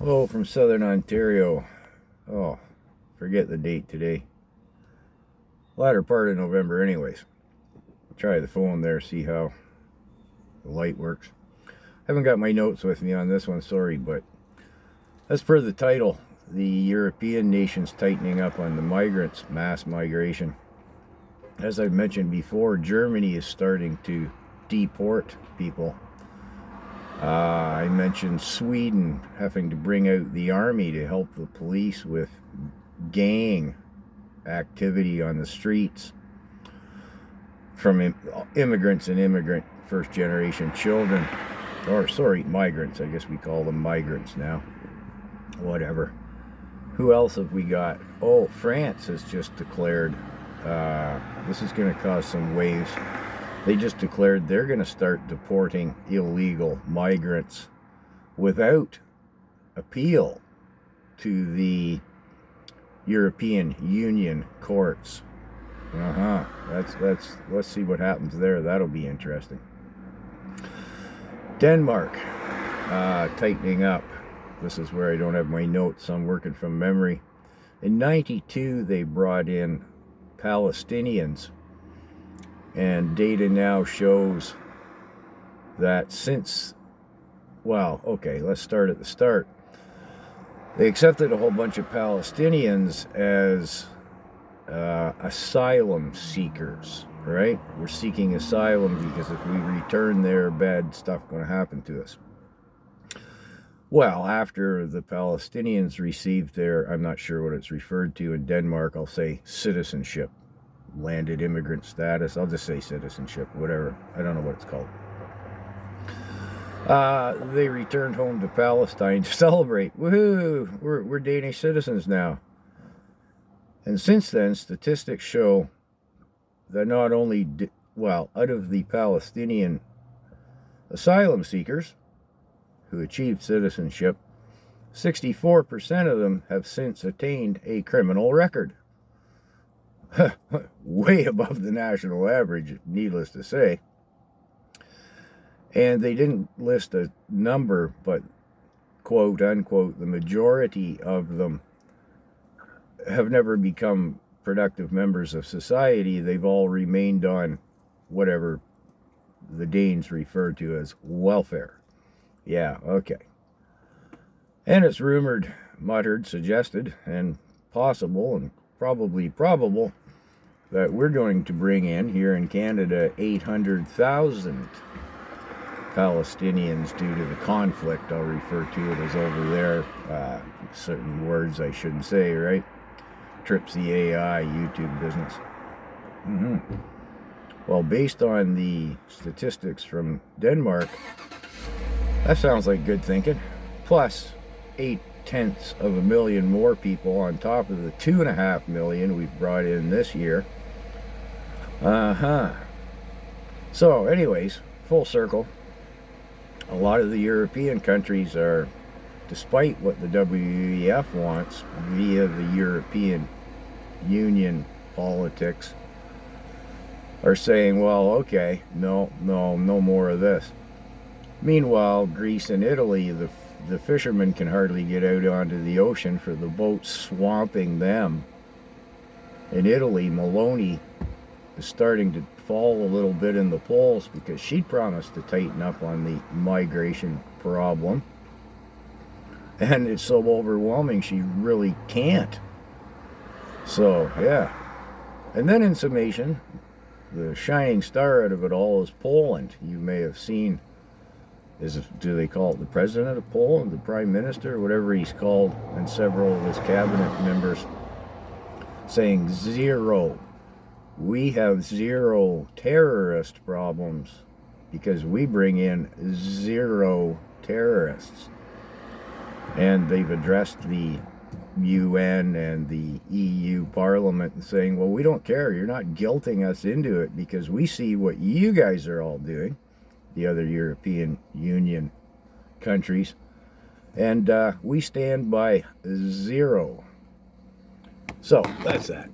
Hello from Southern Ontario. Oh, forget the date today. Latter part of November anyways. Try the phone there, see how the light works. Haven't got my notes with me on this one, sorry, but as per the title, the European nations tightening up on the migrants, mass migration. As I've mentioned before, Germany is starting to deport people. I mentioned Sweden having to bring out the army to help the police with gang activity on the streets from immigrants and immigrant first generation children. Or, sorry, migrants. I guess we call them migrants now. Whatever. Who else have we got? Oh, France has just declared, this is going to cause some waves. They just declared they're going to start deporting illegal migrants without appeal to the European Union courts. Let's see what happens there. That'll be interesting. Denmark, tightening up. This is where I don't have my notes. I'm working from memory. In '92, they brought in Palestinians. And data now shows that since, well, okay, let's start at the start. They accepted a whole bunch of Palestinians as asylum seekers, right? We're seeking asylum because if we return there, bad stuff going to happen to us. Well, after the Palestinians received their, I'm not sure what it's referred to in Denmark, I'll say citizenship. Landed immigrant status. I'll just say citizenship, whatever. I don't know what it's called. They returned home to Palestine to celebrate. Woohoo! We're Danish citizens now. And since then, statistics show that not only, out of the Palestinian asylum seekers who achieved citizenship, 64% of them have since attained a criminal record. Way above the national average, needless to say. And they didn't list a number, but quote unquote, the majority of them have never become productive members of society. They've all remained on whatever the Danes refer to as welfare. Yeah, okay. And it's rumored, muttered, suggested, and possible, and probably probable, that we're going to bring in here in Canada 800,000 Palestinians due to the conflict. I'll refer to it as over there. Certain words I shouldn't say, right? Trips the AI YouTube business. Well, based on the statistics from Denmark, that sounds like good thinking. Plus 0.8 more people on top of the 2.5 million we've brought in this year. So anyways, full circle. A lot of the European countries are, despite what the WEF wants via the European Union politics, are saying, well, okay, no more of this. Meanwhile, Greece and Italy, the fishermen can hardly get out onto the ocean for the boats swamping them. In Italy, Meloni is starting to fall a little bit in the polls because she promised to tighten up on the migration problem. And it's so overwhelming she really can't. So, yeah. And then in summation, the shining star out of it all is Poland. You may have seen, do they call it the president of Poland, the prime minister, whatever he's called, and several of his cabinet members saying zero. We have zero terrorist problems because we bring in zero terrorists. And they've addressed the UN and the EU Parliament and saying, well, we don't care. You're not guilting us into it because we see what you guys are all doing, the other European Union countries, and we stand by zero. So that's that.